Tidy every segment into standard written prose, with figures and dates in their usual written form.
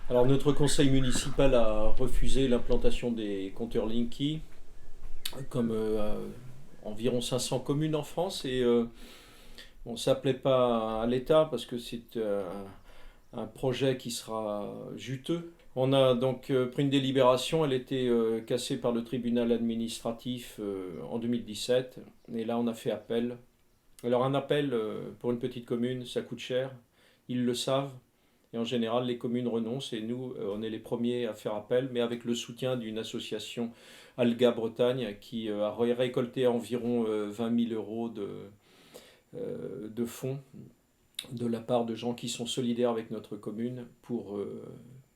Alors notre conseil municipal a refusé l'implantation des compteurs Linky, comme environ 500 communes en France, et bon, ça ne plaît pas à l'État parce que c'est un projet qui sera juteux. On a donc pris une délibération, elle était cassée par le tribunal administratif en 2017, et là on a fait appel. Alors un appel pour une petite commune, ça coûte cher, ils le savent. Et en général, les communes renoncent et nous, on est les premiers à faire appel, mais avec le soutien d'une association Alga Bretagne qui a récolté environ 20 000 euros de fonds de la part de gens qui sont solidaires avec notre commune pour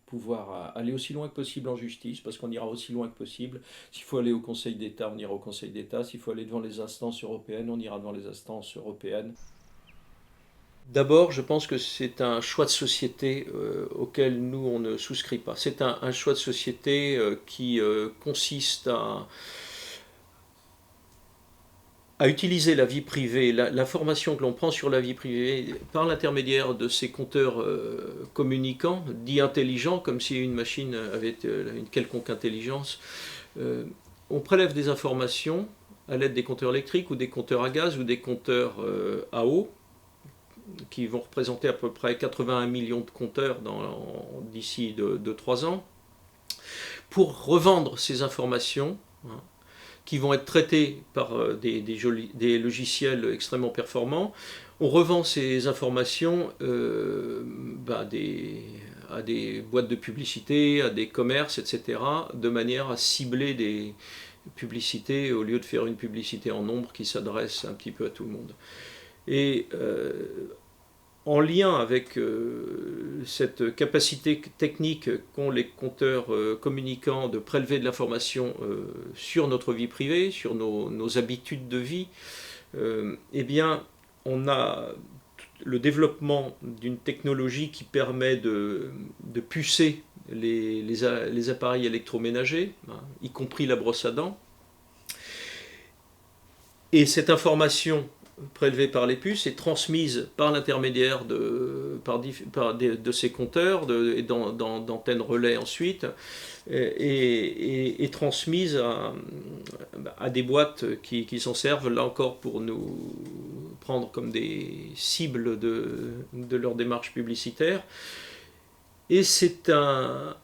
pouvoir aller aussi loin que possible en justice, parce qu'on ira aussi loin que possible. S'il faut aller au Conseil d'État, on ira au Conseil d'État. S'il faut aller devant les instances européennes, on ira devant les instances européennes. D'abord, je pense que c'est un choix de société auquel nous, on ne souscrit pas. C'est un choix de société qui consiste à utiliser la vie privée, l'information que l'on prend sur la vie privée par l'intermédiaire de ces compteurs communicants, dits intelligents, comme si une machine avait une quelconque intelligence. Euh, on prélève des informations à l'aide des compteurs électriques ou des compteurs à gaz ou des compteurs à eau, qui vont représenter à peu près 81 millions de compteurs d'ici de 3 ans, pour revendre ces informations, hein, qui vont être traitées par des logiciels extrêmement performants. On revend ces informations à des boîtes de publicité, à des commerces, etc., de manière à cibler des publicités au lieu de faire une publicité en nombre qui s'adresse un petit peu à tout le monde. Et en lien avec cette capacité technique qu'ont les compteurs communicants de prélever de l'information sur notre vie privée, sur nos habitudes de vie, eh bien, on a le développement d'une technologie qui permet de pucer les appareils électroménagers, hein, y compris la brosse à dents. Et cette information prélevée par les puces est transmise par l'intermédiaire de ces compteurs et d'antennes relais ensuite, et transmise à des boîtes qui s'en servent là encore pour nous prendre comme des cibles de leur démarche publicitaire. Et c'est un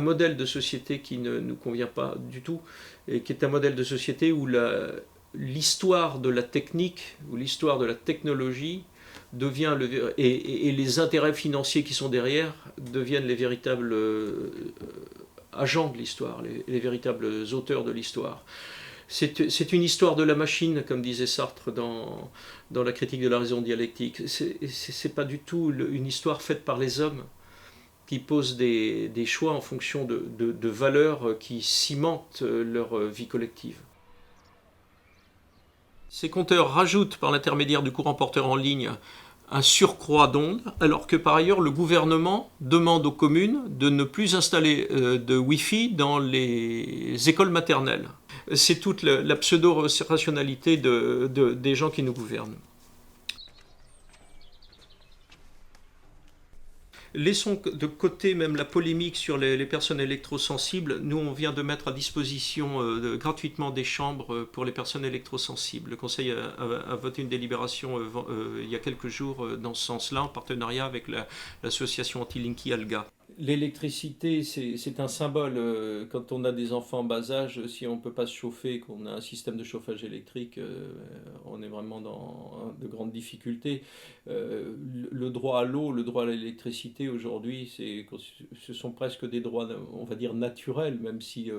modèle de société qui ne nous convient pas du tout, et qui est un modèle de société où l'histoire de la technique, ou l'histoire de la technologie devient et les intérêts financiers qui sont derrière deviennent les véritables agents de l'histoire, les véritables auteurs de l'histoire. C'est une histoire de la machine, comme disait Sartre dans la critique de la raison dialectique. C'est pas du tout une histoire faite par les hommes qui posent des choix en fonction de valeurs qui cimentent leur vie collective. Ces compteurs rajoutent par l'intermédiaire du courant porteur en ligne un surcroît d'ondes, alors que par ailleurs le gouvernement demande aux communes de ne plus installer de Wi-Fi dans les écoles maternelles. C'est toute la pseudo-rationalité des gens qui nous gouvernent. Laissons de côté même la polémique sur les personnes électrosensibles. Nous, on vient de mettre à disposition gratuitement des chambres pour les personnes électrosensibles. Le Conseil a voté une délibération il y a quelques jours dans ce sens-là, en partenariat avec l'association anti-Linky Alga. L'électricité, c'est un symbole. Quand on a des enfants en bas âge, si on ne peut pas se chauffer, qu'on a un système de chauffage électrique, on est vraiment dans de grandes difficultés. Le droit à l'eau, le droit à l'électricité aujourd'hui, ce sont presque des droits, on va dire, naturels, même si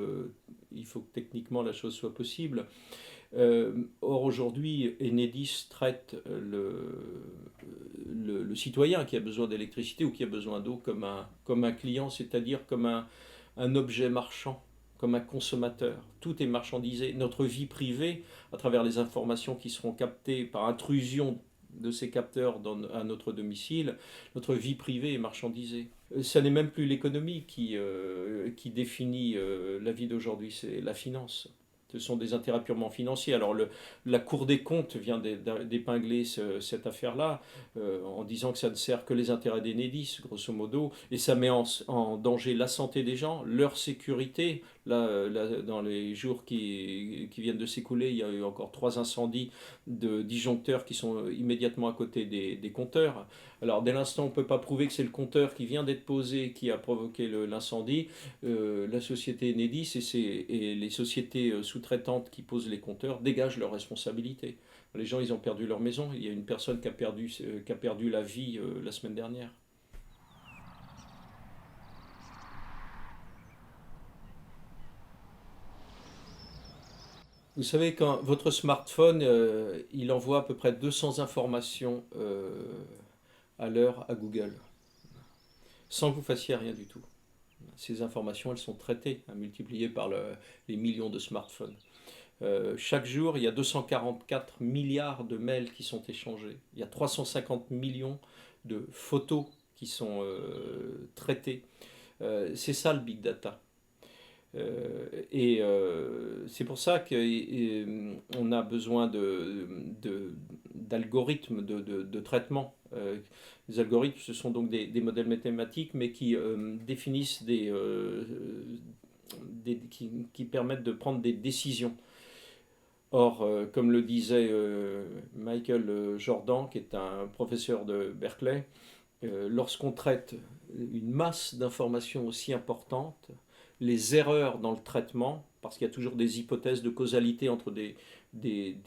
il faut que techniquement la chose soit possible. Or aujourd'hui, Enedis traite le citoyen qui a besoin d'électricité ou qui a besoin d'eau comme un client, c'est-à-dire comme un objet marchand, comme un consommateur. Tout est marchandisé. Notre vie privée, à travers les informations qui seront captées par intrusion de ces capteurs à notre domicile, notre vie privée est marchandisée. Ça n'est même plus l'économie qui définit la vie d'aujourd'hui, c'est la finance. Ce sont des intérêts purement financiers. Alors la Cour des comptes vient d'épingler cette affaire-là en disant que ça ne sert que les intérêts d'Enedis, grosso modo, et ça met en danger la santé des gens, leur sécurité. Là, dans les jours qui viennent de s'écouler, il y a eu encore 3 incendies de disjoncteurs qui sont immédiatement à côté des compteurs. Alors dès l'instant on ne peut pas prouver que c'est le compteur qui vient d'être posé qui a provoqué l'incendie, la société Enedis et les sociétés sous-traitantes qui posent les compteurs dégagent leurs responsabilités. Les gens, ils ont perdu leur maison. Il y a une personne qui a perdu la vie la semaine dernière. Vous savez, quand votre smartphone, il envoie à peu près 200 informations à l'heure à Google, sans que vous fassiez rien du tout. Ces informations, elles sont traitées, multipliées par les millions de smartphones. Chaque jour, il y a 244 milliards de mails qui sont échangés. Il y a 350 millions de photos qui sont traitées. C'est ça le big data. C'est pour ça qu'on a besoin d'algorithmes de traitement. Les algorithmes, ce sont donc des modèles mathématiques, mais qui définissent qui permettent de prendre des décisions. Or, comme le disait Michael Jordan, qui est un professeur de Berkeley, lorsqu'on traite une masse d'informations aussi importante, les erreurs dans le traitement, parce qu'il y a toujours des hypothèses de causalité entre des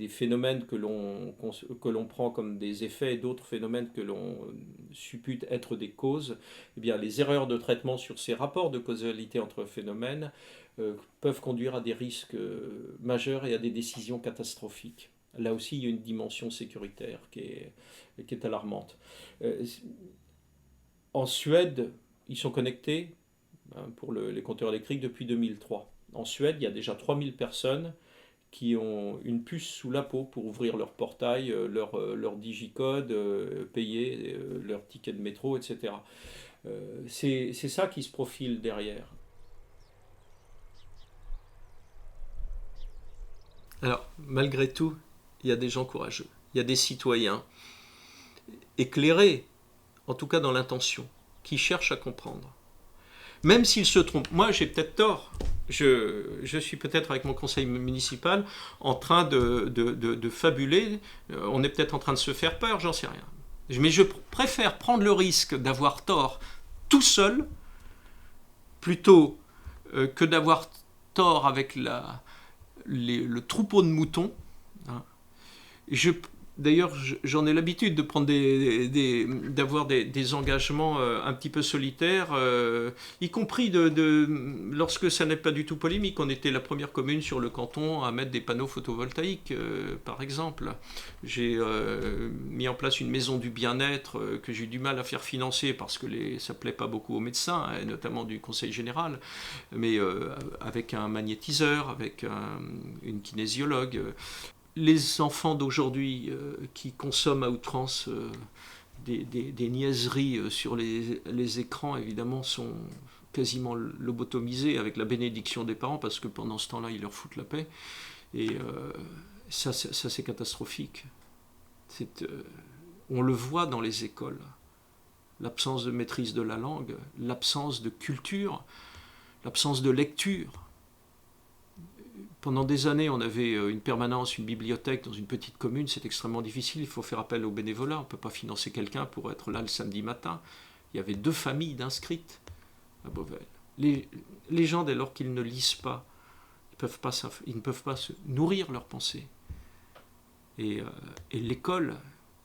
phénomènes que l'on prend comme des effets et d'autres phénomènes que l'on suppute être des causes, eh bien, les erreurs de traitement sur ces rapports de causalité entre phénomènes peuvent conduire à des risques majeurs et à des décisions catastrophiques. Là aussi, il y a une dimension sécuritaire qui est alarmante. En Suède, ils sont connectés pour les compteurs électriques depuis 2003. En Suède, il y a déjà 3000 personnes qui ont une puce sous la peau pour ouvrir leur portail, leur digicode, payer leur ticket de métro, etc. C'est ça qui se profile derrière. Alors, malgré tout, il y a des gens courageux, il y a des citoyens éclairés, en tout cas dans l'intention, qui cherchent à comprendre. Même s'ils se trompent. Moi, j'ai peut-être tort. Je suis peut-être avec mon conseil municipal en train de fabuler. On est peut-être en train de se faire peur, j'en sais rien. Mais je préfère prendre le risque d'avoir tort tout seul plutôt que d'avoir tort avec le troupeau de moutons. D'ailleurs, j'en ai l'habitude de prendre d'avoir des engagements un petit peu solitaires, y compris lorsque ça n'est pas du tout polémique. On était la première commune sur le canton à mettre des panneaux photovoltaïques, par exemple. J'ai mis en place une maison du bien-être que j'ai eu du mal à faire financer parce que ça ne plaît pas beaucoup aux médecins, et notamment du conseil général, mais avec un magnétiseur, avec une kinésiologue. Les enfants d'aujourd'hui qui consomment à outrance des niaiseries sur les écrans, évidemment, sont quasiment lobotomisés avec la bénédiction des parents, parce que pendant ce temps-là, ils leur foutent la paix. Et ça, c'est catastrophique. On le voit dans les écoles. L'absence de maîtrise de la langue, l'absence de culture, l'absence de lecture. Pendant des années, on avait une permanence, une bibliothèque dans une petite commune. C'est extrêmement difficile. Il faut faire appel au bénévolat. On ne peut pas financer quelqu'un pour être là le samedi matin. Il y avait 2 familles d'inscrites à Beauvais. Les gens, dès lors qu'ils ne lisent pas, ils ne peuvent pas se nourrir leurs pensées. Et l'école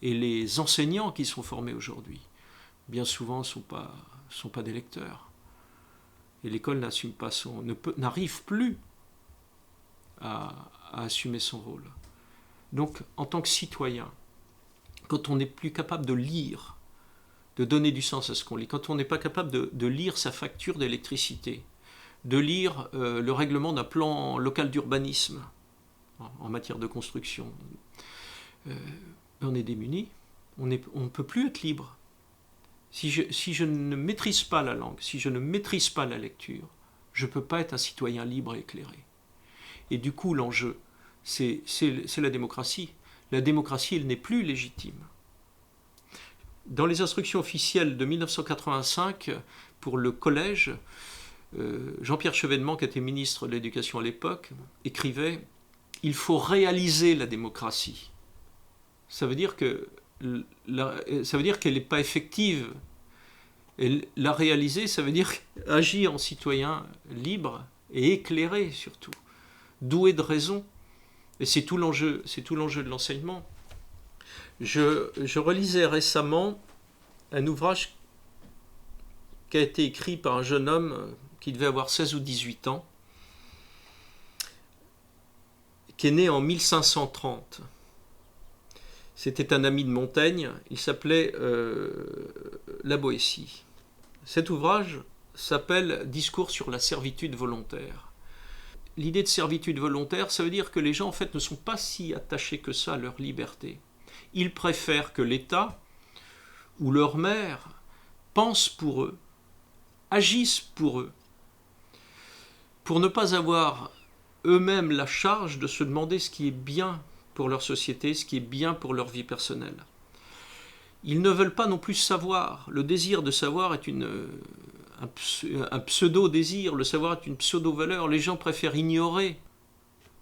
et les enseignants qui sont formés aujourd'hui, bien souvent, ne sont pas des lecteurs. Et l'école n'arrive plus à assumer son rôle. Donc, en tant que citoyen, quand on n'est plus capable de lire, de donner du sens à ce qu'on lit, quand on n'est pas capable de lire sa facture d'électricité, de lire le règlement d'un plan local d'urbanisme en matière de construction, on est démuni, on ne peut plus être libre. Si je ne maîtrise pas la langue, si je ne maîtrise pas la lecture, je ne peux pas être un citoyen libre et éclairé. Et du coup, l'enjeu, c'est la démocratie. La démocratie, elle n'est plus légitime. Dans les instructions officielles de 1985 pour le collège, Jean-Pierre Chevènement, qui était ministre de l'Éducation à l'époque, écrivait « Il faut réaliser la démocratie ». Ça veut dire qu'elle n'est pas effective. Et la réaliser, ça veut dire agir en citoyen libre et éclairé surtout, doué de raison. Et c'est tout l'enjeu de l'enseignement. Je relisais récemment un ouvrage qui a été écrit par un jeune homme qui devait avoir 16 ou 18 ans, qui est né en 1530. C'était un ami de Montaigne, il s'appelait La Boétie. Cet ouvrage s'appelle Discours sur la servitude volontaire. L'idée de servitude volontaire, ça veut dire que les gens en fait ne sont pas si attachés que ça à leur liberté. Ils préfèrent que l'État ou leur mère pensent pour eux, agissent pour eux, pour ne pas avoir eux-mêmes la charge de se demander ce qui est bien pour leur société, ce qui est bien pour leur vie personnelle. Ils ne veulent pas non plus savoir. Le désir de savoir est un pseudo-désir, le savoir est une pseudo-valeur. Les gens préfèrent ignorer.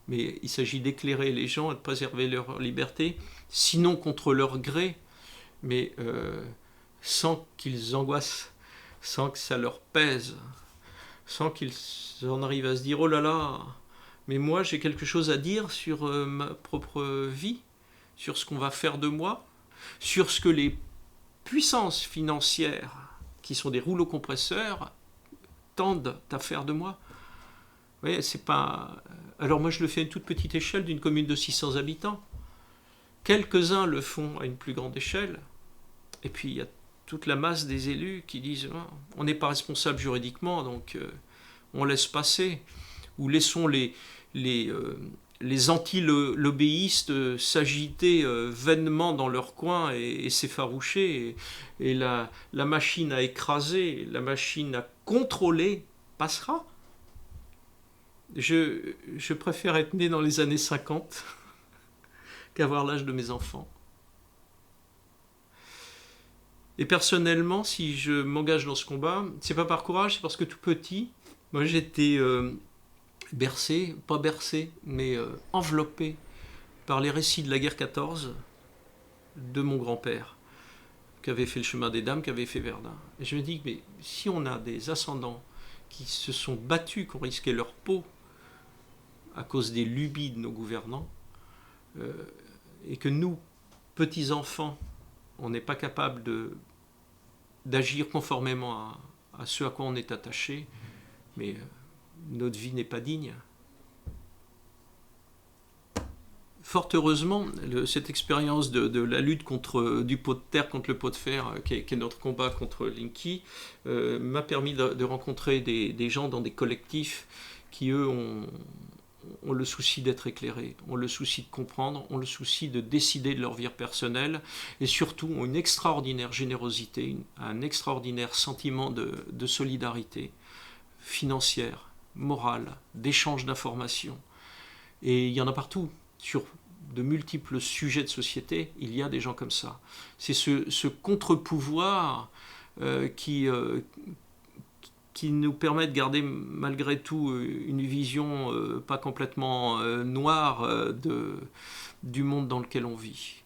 Mais il s'agit d'éclairer les gens et de préserver leur liberté, sinon contre leur gré, mais sans qu'ils angoissent, sans que ça leur pèse, sans qu'ils en arrivent à se dire « Oh là là, mais moi j'ai quelque chose à dire sur ma propre vie, sur ce qu'on va faire de moi, sur ce que les puissances financières, qui sont des rouleaux compresseurs, tendent à faire de moi. » Vous voyez, c'est pas... Alors moi je le fais à une toute petite échelle d'une commune de 600 habitants. Quelques-uns le font à une plus grande échelle. Et puis il y a toute la masse des élus qui disent oh, on n'est pas responsable juridiquement, donc on laisse passer. Ou laissons les anti-lobbyistes s'agiter vainement dans leur coin et s'effaroucher. Et la machine à écraser, la machine à contrôler passera. Je préfère être né dans les années 50 qu'avoir l'âge de mes enfants. Et personnellement, si je m'engage dans ce combat, c'est pas par courage, c'est parce que tout petit, moi j'étais bercé, pas bercé, mais enveloppé par les récits de la guerre 14 de mon grand-père, qui avait fait le chemin des dames, qui avait fait Verdun. Et je me dis, mais si on a des ascendants qui se sont battus, qui ont risqué leur peau à cause des lubies de nos gouvernants, et que nous, petits-enfants, on n'est pas capable d'agir conformément à ce à quoi on est attaché, mais notre vie n'est pas digne. Fort heureusement, cette expérience de la lutte du pot de terre contre le pot de fer, qui est notre combat contre Linky, m'a permis de rencontrer des gens dans des collectifs qui, eux, ont le souci d'être éclairés, ont le souci de comprendre, ont le souci de décider de leur vie personnelle, et surtout ont une extraordinaire générosité, un extraordinaire sentiment de solidarité financière, morale, d'échange d'informations. Et il y en a partout, sur de multiples sujets de société, il y a des gens comme ça. C'est ce contre-pouvoir qui nous permet de garder malgré tout une vision pas complètement noire du monde dans lequel on vit.